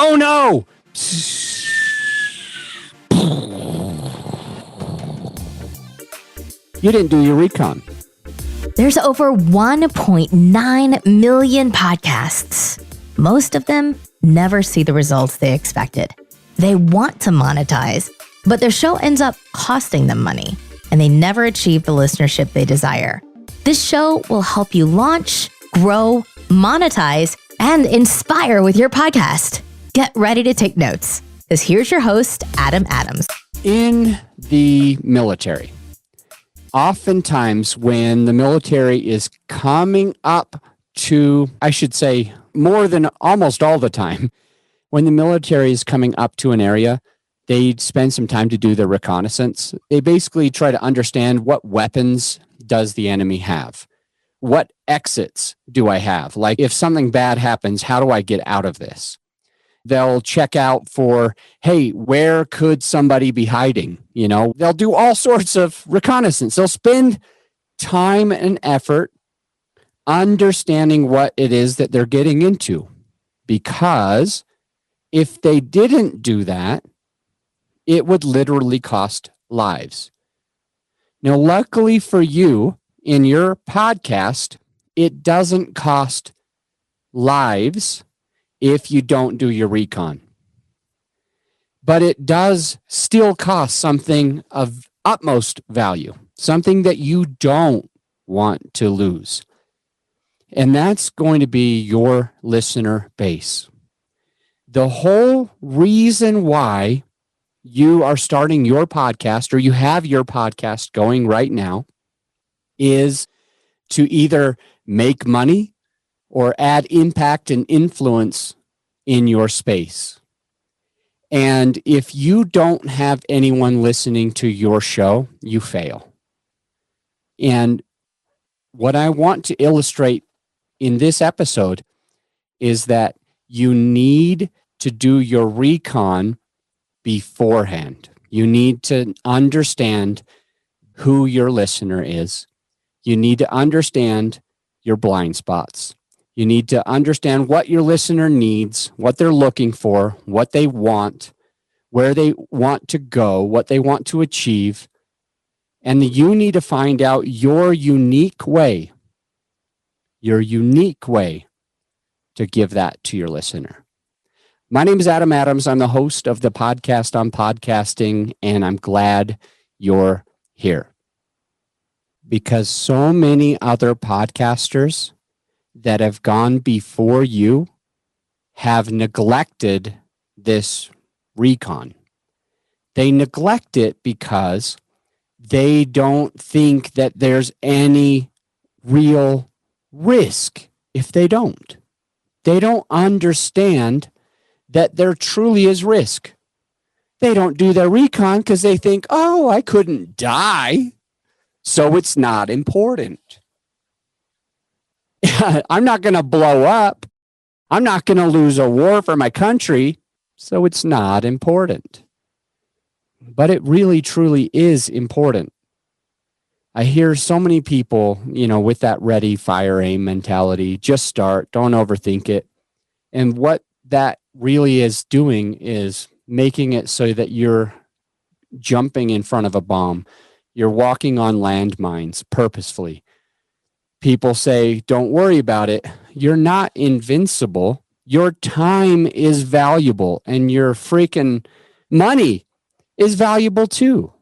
Oh no! You didn't do your recon. There's over 1.9 million podcasts. Most of them never see the results they expected. They want to monetize, but their show ends up costing them money, and they never achieve the listenership they desire. This show will help you launch, grow, monetize, and inspire with your podcast. Get ready to take notes, because here's your host, Adam Adams. In the military, oftentimes when the military is coming up to, I should say, more than almost all the time, when the military is coming up to an area, they spend some time to do their reconnaissance. They basically try to understand what weapons does the enemy have? What exits do I have? Like if something bad happens, how do I get out of this? They'll check out for, hey, where could somebody be hiding? You know, they'll do all sorts of reconnaissance. They'll spend time and effort understanding what it is that they're getting into. Because if they didn't do that, it would literally cost lives. Now, luckily for you, in your podcast, it doesn't cost lives if you don't do your recon. But it does still cost something of utmost value, something that you don't want to lose. And that's going to be your listener base. The whole reason why you are starting your podcast or you have your podcast going right now is to either make money or add impact and influence in your space. And if you don't have anyone listening to your show, you fail. And what I want to illustrate in this episode is that you need to do your recon beforehand. You need to understand who your listener is. You need to understand your blind spots. You need to understand what your listener needs, what they're looking for, what they want, where they want to go, what they want to achieve. And you need to find out your unique way to give that to your listener. My name is Adam Adams. I'm the host of the podcast on podcasting, and I'm glad you're here. Because so many other podcasters that have gone before you have neglected this recon. They neglect it because they don't think that there's any real risk if they don't. They don't understand that there truly is risk. They don't do their recon because they think, oh, I couldn't die, so it's not important. I'm not going to blow up. I'm not going to lose a war for my country, so it's not important. But it really, truly is important. I hear so many people, with that ready, fire, aim mentality, just start, don't overthink it. And what that really is doing is making it so that you're jumping in front of a bomb. You're walking on landmines purposefully. People say, don't worry about it. You're not invincible. Your time is valuable and your freaking money is valuable too.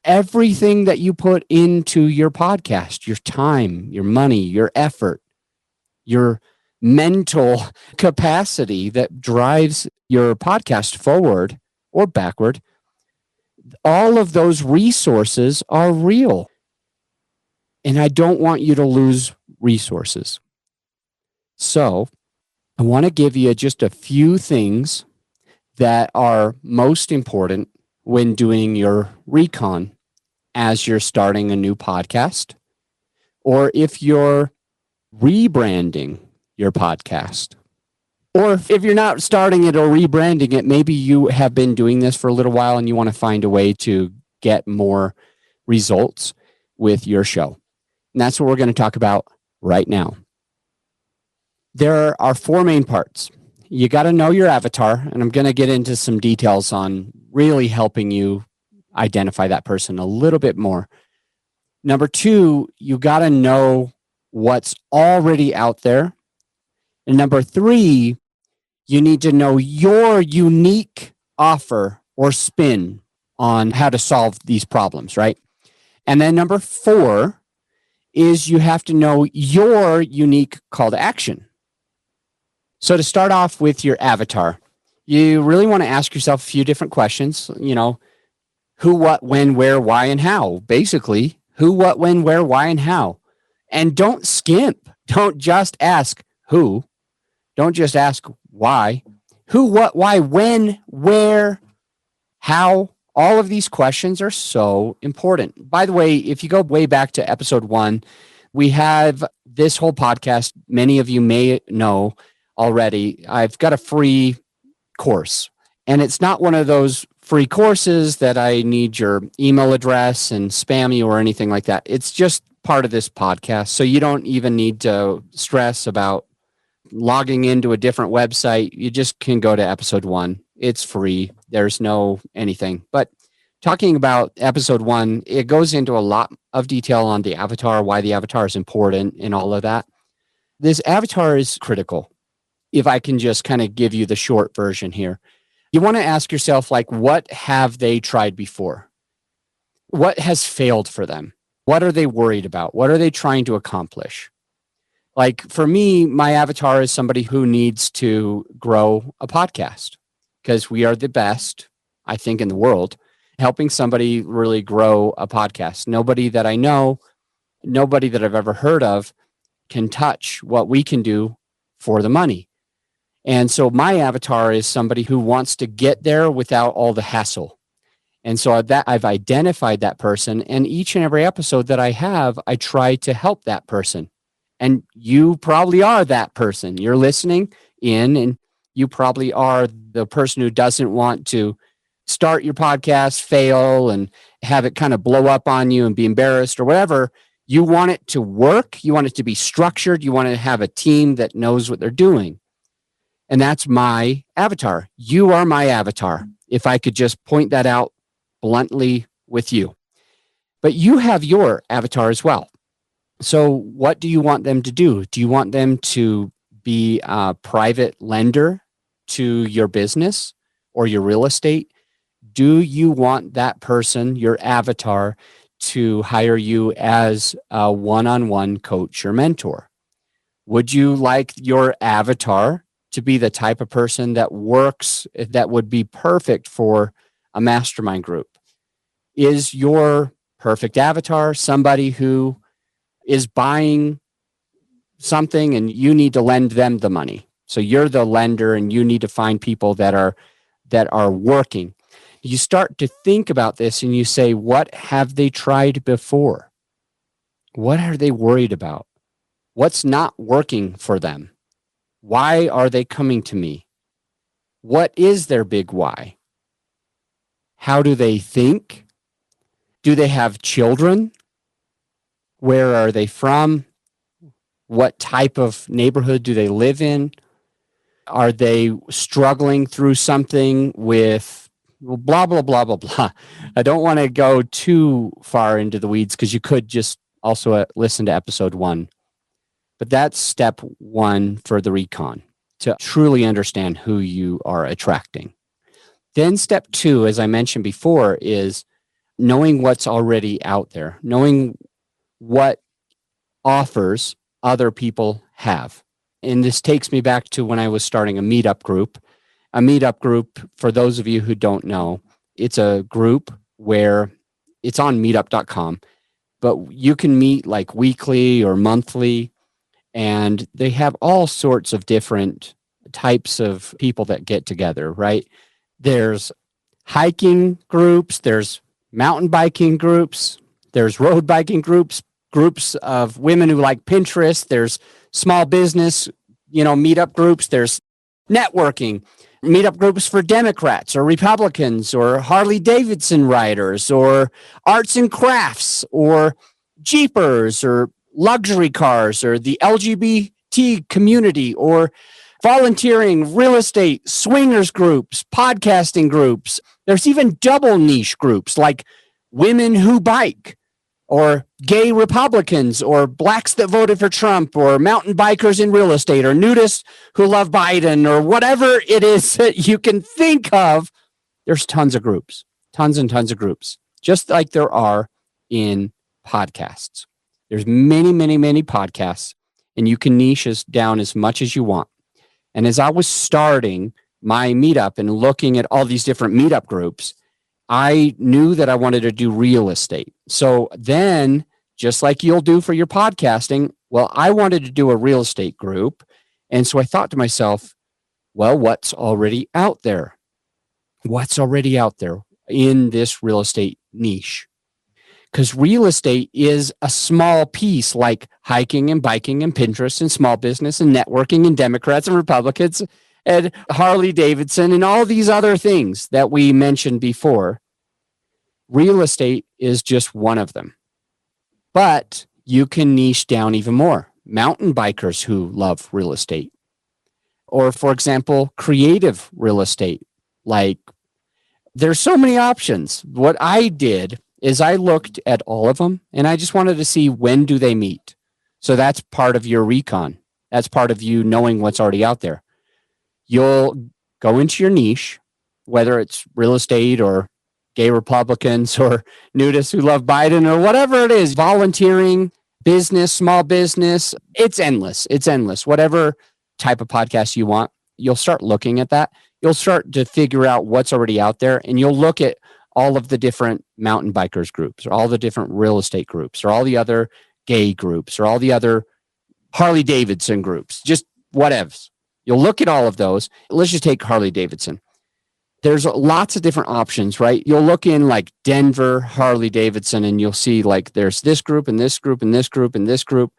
Everything that you put into your podcast, your time, your money, your effort, your mental capacity that drives your podcast forward or backward, all of those resources are real. And I don't want you to lose resources. So I want to give you just a few things that are most important when doing your recon as you're starting a new podcast, or if you're rebranding your podcast. Or if you're not starting it or rebranding it, maybe you have been doing this for a little while and you want to find a way to get more results with your show. And that's what we're going to talk about right now. There are four main parts you got to know your avatar. And I'm going to get into some details on really helping you identify that person a little bit more. Number two, you got to know what's already out there. And number three, you need to know your unique offer or spin on how to solve these problems, right? And then number four is you have to know your unique call to action. So to start off with your avatar, you really want to ask yourself a few different questions, who, what, when, where, why, and how. Basically, who, what, when, where, why, and how. And don't skimp. Don't just ask who. Don't just ask why. Who, what, why, when, where, how. All of these questions are so important. By the way, if you go way back to episode 1, we have this whole podcast. Many of you may know already. I've got a free course, and it's not one of those free courses that I need your email address and spam you or anything like that. It's just part of this podcast. So you don't even need to stress about logging into a different website. You just can go to episode 1. It's free. There's no anything. But talking about episode 1, it goes into a lot of detail on the avatar, why the avatar is important and all of that. This avatar is critical. If I can just kind of give you the short version here, you want to ask yourself, like, what have they tried before? What has failed for them? What are they worried about? What are they trying to accomplish? Like for me, my avatar is somebody who needs to grow a podcast because we are the best, I think, in the world, helping somebody really grow a podcast. Nobody that I know, nobody that I've ever heard of can touch what we can do for the money. And so my avatar is somebody who wants to get there without all the hassle. And so I've identified that person, and each and every episode that I have, I try to help that person. And you probably are that person. You're listening in, and you probably are the person who doesn't want to start your podcast, fail, and have it kind of blow up on you and be embarrassed or whatever. You want it to work. You want it to be structured. You want to have a team that knows what they're doing. And that's my avatar. You are my avatar, if I could just point that out bluntly with you. But you have your avatar as well. So what do you want them to do? Do you want them to be a private lender to your business or your real estate? Do you want that person, your avatar, to hire you as a one-on-one coach or mentor? Would you like your avatar to be the type of person that works, that would be perfect for a mastermind group? Is your perfect avatar somebody who is buying something and you need to lend them the money? So you're the lender and you need to find people that are working. You start to think about this and you say, what have they tried before? What are they worried about? What's not working for them? Why are they coming to me? What is their big why? How do they think? Do they have children? Where are they from? What type of neighborhood do they live in? Are they struggling through something with blah, blah, blah, blah, blah? I don't want to go too far into the weeds because you could just also listen to episode 1. But that's step 1 for the recon, to truly understand who you are attracting. Then step 2, as I mentioned before, is knowing what's already out there, knowing what offers other people have. And this takes me back to when I was starting a meetup group. A meetup group, for those of you who don't know, it's a group where it's on meetup.com, but you can meet like weekly or monthly, and they have all sorts of different types of people that get together, right? There's hiking groups, there's mountain biking groups, there's road biking groups, groups of women who like Pinterest, there's small business, meetup groups, there's networking, meetup groups for Democrats or Republicans or Harley Davidson riders or arts and crafts or Jeepers or luxury cars or the LGBT community or volunteering, real estate, swingers groups, podcasting groups. There's even double niche groups like women who bike, or gay Republicans, or blacks that voted for Trump, or mountain bikers in real estate, or nudists who love Biden, or whatever it is that you can think of. There's tons of groups, tons and tons of groups, just like there are in podcasts. There's many, many, many podcasts, and you can niche us down as much as you want. And as I was starting my meetup and looking at all these different meetup groups, I knew that I wanted to do real estate. So then, just like you'll do for your podcasting, well, I wanted to do a real estate group. And so I thought to myself, well, what's already out there? What's already out there in this real estate niche? Because real estate is a small piece, like hiking and biking and Pinterest and small business and networking and Democrats and Republicans and Harley Davidson and all these other things that we mentioned before. Real estate is just one of them. But you can niche down even more. Mountain bikers who love real estate. Or, for example, creative real estate. Like, there's so many options. What I did is I looked at all of them, and I just wanted to see, when do they meet? So that's part of your recon. That's part of you knowing what's already out there. You'll go into your niche, whether it's real estate or gay Republicans or nudists who love Biden or whatever it is, volunteering, business, small business. It's endless. It's endless. Whatever type of podcast you want, you'll start looking at that. You'll start to figure out what's already out there, and you'll look at all of the different mountain bikers groups, or all the different real estate groups, or all the other gay groups, or all the other Harley Davidson groups, just whatevs. You'll look at all of those. Let's just take Harley Davidson. There's lots of different options, right? You'll look in like Denver, Harley Davidson, and you'll see like there's this group and this group and this group and this group.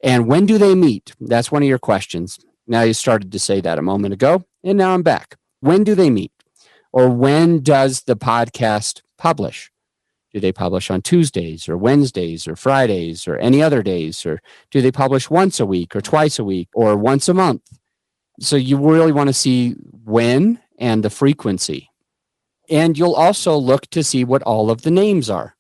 And when do they meet? That's one of your questions. Now, you started to say that a moment ago, and now I'm back. When do they meet? Or when does the podcast publish? Do they publish on Tuesdays or Wednesdays or Fridays or any other days? Or do they publish once a week or twice a week or once a month? So you really want to see when and the frequency. And you'll also look to see what all of the names are.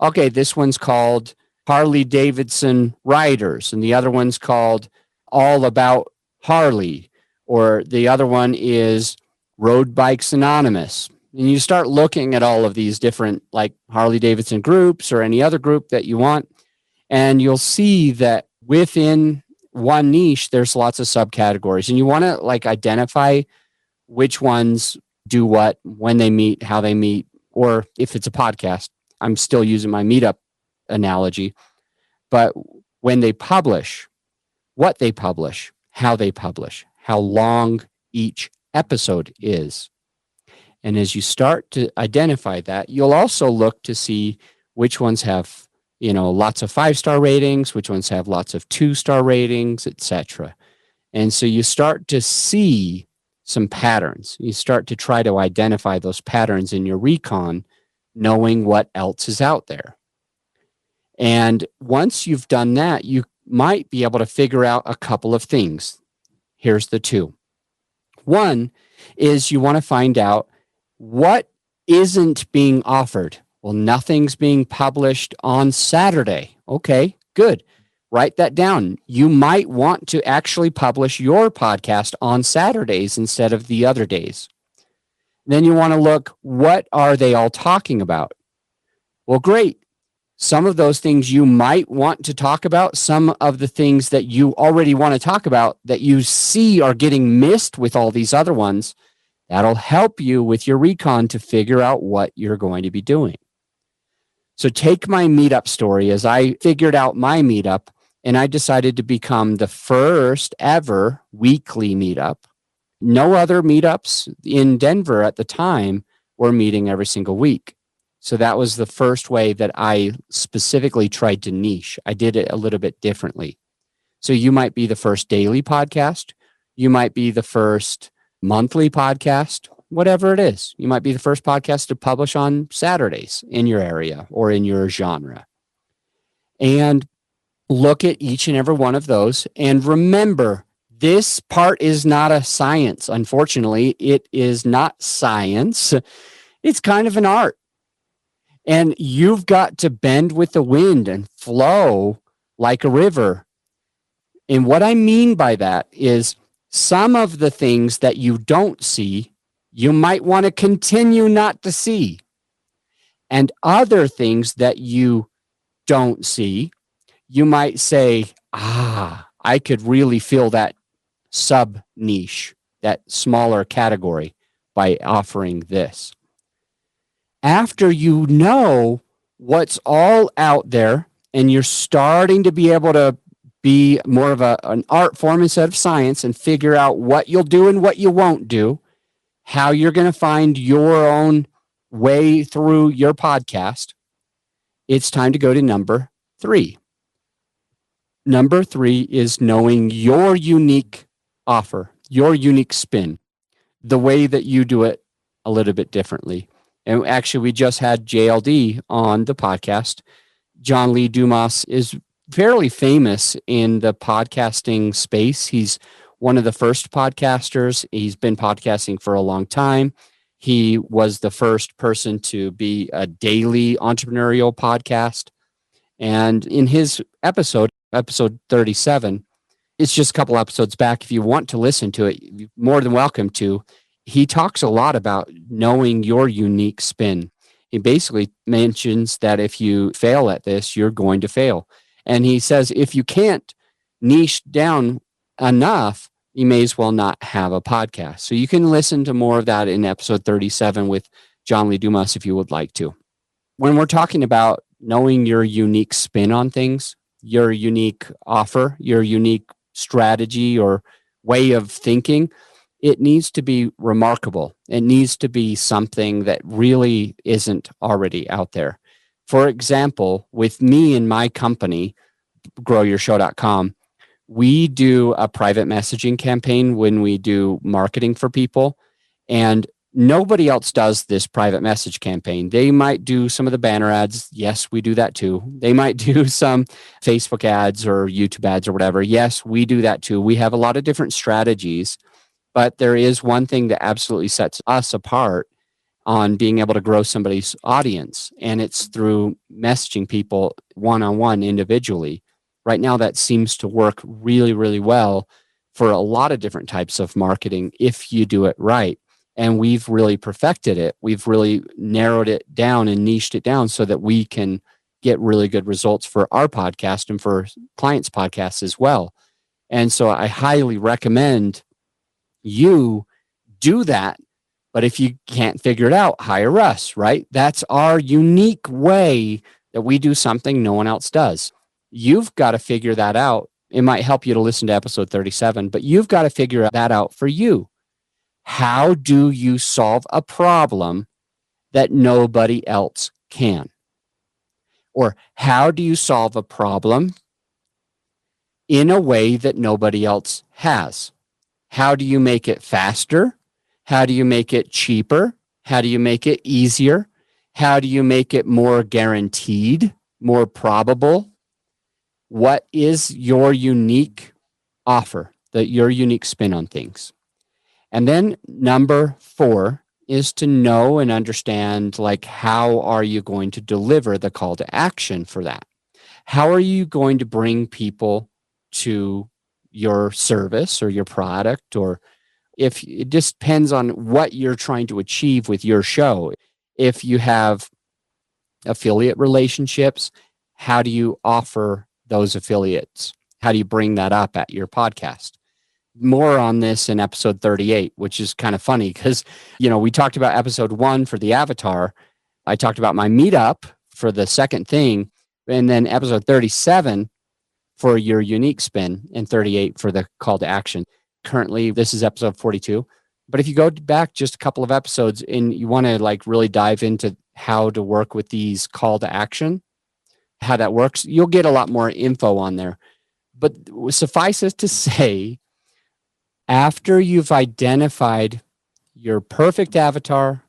Okay, this one's called Harley Davidson Riders, and the other one's called All About Harley, or the other one is Road Bikes Anonymous. And you start looking at all of these different like Harley Davidson groups or any other group that you want, and you'll see that within one niche, there's lots of subcategories, and you want to like identify which ones do what, when they meet, how they meet, or if it's a podcast, I'm still using my meetup analogy, but when they publish, what they publish, how long each episode is. And as you start to identify that, you'll also look to see which ones have, lots of 5-star ratings, which ones have lots of 2-star ratings, etc. And so you start to see some patterns. You start to try to identify those patterns in your recon, knowing what else is out there. And once you've done that, you might be able to figure out a couple of things. Here's the two. One is you want to find out what isn't being offered. Well, nothing's being published on Saturday. Okay, good. Write that down. You might want to actually publish your podcast on Saturdays instead of the other days. Then you want to look, what are they all talking about? Well, great. Some of those things you might want to talk about, some of the things that you already want to talk about that you see are getting missed with all these other ones, that'll help you with your recon to figure out what you're going to be doing. So take my meetup story. As I figured out my meetup, and I decided to become the first ever weekly meetup. No other meetups in Denver at the time were meeting every single week. So that was the first way that I specifically tried to niche. I did it a little bit differently. So you might be the first daily podcast. You might be the first monthly podcast, whatever it is. You might be the first podcast to publish on Saturdays in your area or in your genre. And look at each and every one of those. And remember, This part is not a science. Unfortunately, it is not science. It's kind of an art. And you've got to bend with the wind and flow like a river. And what I mean by that is some of the things that you don't see, you might want to continue not to see. And other things that you don't see, you might say, I could really fill that sub niche, that smaller category by offering this. After you know what's all out there and you're starting to be able to be more of an art form instead of science and figure out what you'll do and what you won't do, how you're going to find your own way through your podcast, it's time to go to number 3. Number 3 is knowing your unique offer, your unique spin, the way that you do it a little bit differently. And actually, we just had JLD on the podcast. John Lee Dumas is fairly famous in the podcasting space. He's one of the first podcasters. He's been podcasting for a long time. He was the first person to be a daily entrepreneurial podcast. And in his episode 37, it's just a couple episodes back. If you want to listen to it, you're more than welcome to. He talks a lot about knowing your unique spin. He basically mentions that if you fail at this, you're going to fail. And he says, if you can't niche down enough, you may as well not have a podcast. So you can listen to more of that in episode 37 with John Lee Dumas if you would like to. When we're talking about knowing your unique spin on things, your unique offer, your unique strategy or way of thinking, it needs to be remarkable. It needs to be something that really isn't already out there. For example, with me and my company, growyourshow.com, we do a private messaging campaign when we do marketing for people, and nobody else does this private message campaign. They might do some of the banner ads. Yes, we do that too. They might do some Facebook ads or YouTube ads or whatever. Yes, we do that too. We have a lot of different strategies, but there is one thing that absolutely sets us apart on being able to grow somebody's audience, and it's through messaging people one-on-one individually. Right now, that seems to work really, really well for a lot of different types of marketing if you do it right. And we've really perfected it. We've really narrowed it down and niched it down so that we can get really good results for our podcast and for clients' podcasts as well. And so I highly recommend you do that. But if you can't figure it out, hire us, right? That's our unique way that we do something no one else does. You've got to figure that out. It might help you to listen to episode 37, but you've got to figure that out for you. How do you solve a problem that nobody else can? Or how do you solve a problem in a way that nobody else has? How do you make it faster? How do you make it cheaper? How do you make it easier? How do you make it more guaranteed, more probable? What is your unique offer, your unique spin on things? And then number 4 is to know and understand, like, how are you going to deliver the call to action for that? How are you going to bring people to your service or your product? Or if it just depends on what you're trying to achieve with your show. If you have affiliate relationships, how do you offer those affiliates? How do you bring that up at your podcast? More on this in episode 38, which is kind of funny because, we talked about episode 1 for the avatar. I talked about my meetup for the second thing, and then episode 37 for your unique spin and 38 for the call to action. Currently, this is episode 42. But if you go back just a couple of episodes and you want to really dive into how to work with these call to action, how that works, you'll get a lot more info on there. But suffice it to say, after you've identified your perfect avatar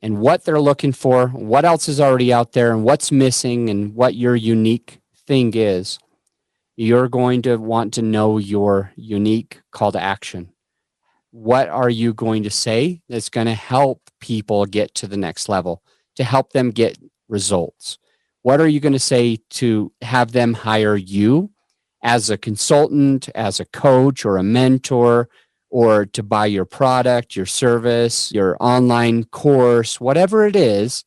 and what they're looking for, what else is already out there and what's missing and what your unique thing is, you're going to want to know your unique call to action. What are you going to say that's going to help people get to the next level, to help them get results? What are you going to say to have them hire you as a consultant, as a coach or a mentor, or to buy your product, your service, your online course, whatever it is?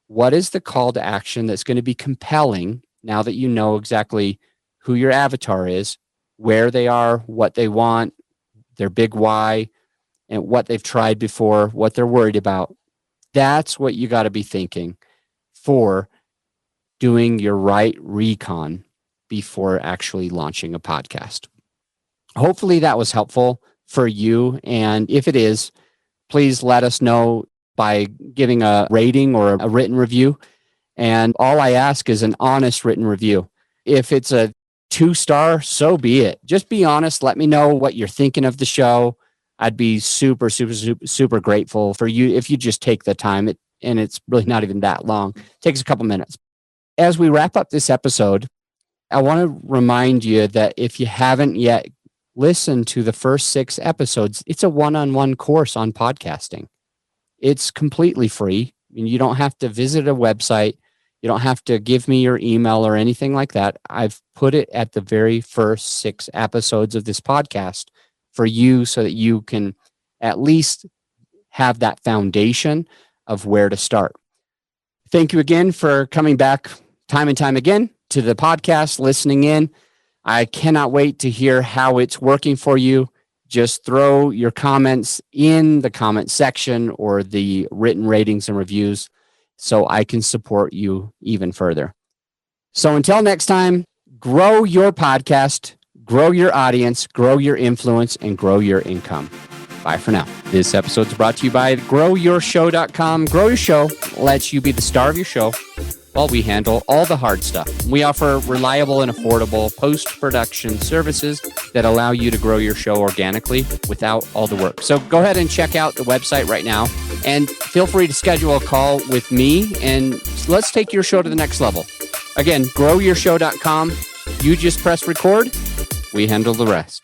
What is the call to action that's going to be compelling now that you know exactly who your avatar is, where they are, what they want, their big why, and what they've tried before, what they're worried about? That's what you got to be thinking for doing your right recon before actually launching a podcast. Hopefully that was helpful for you. And if it is, please let us know by giving a rating or a written review. And all I ask is an honest written review. If it's a 2-star, so be it. Just be honest. Let me know what you're thinking of the show. I'd be super, super, super, super grateful for you if you just take the time. And it's really not even that long. It takes a couple minutes. As we wrap up this episode, I want to remind you that if you haven't yet listened to the first 6 episodes, it's a one-on-one course on podcasting. It's completely free. I mean, you don't have to visit a website. You don't have to give me your email or anything like that. I've put it at the very first 6 episodes of this podcast for you so that you can at least have that foundation of where to start. Thank you again for coming back time and time again to the podcast, listening in. I cannot wait to hear how it's working for you. Just throw your comments in the comment section or the written ratings and reviews so I can support you even further. So until next time, grow your podcast, grow your audience, grow your influence, and grow your income. Bye for now. This episode is brought to you by GrowYourShow.com. Grow Your Show lets you be the star of your show while we handle all the hard stuff. We offer reliable and affordable post-production services that allow you to grow your show organically without all the work. So go ahead and check out the website right now and feel free to schedule a call with me and let's take your show to the next level. Again, GrowYourShow.com. You just press record. We handle the rest.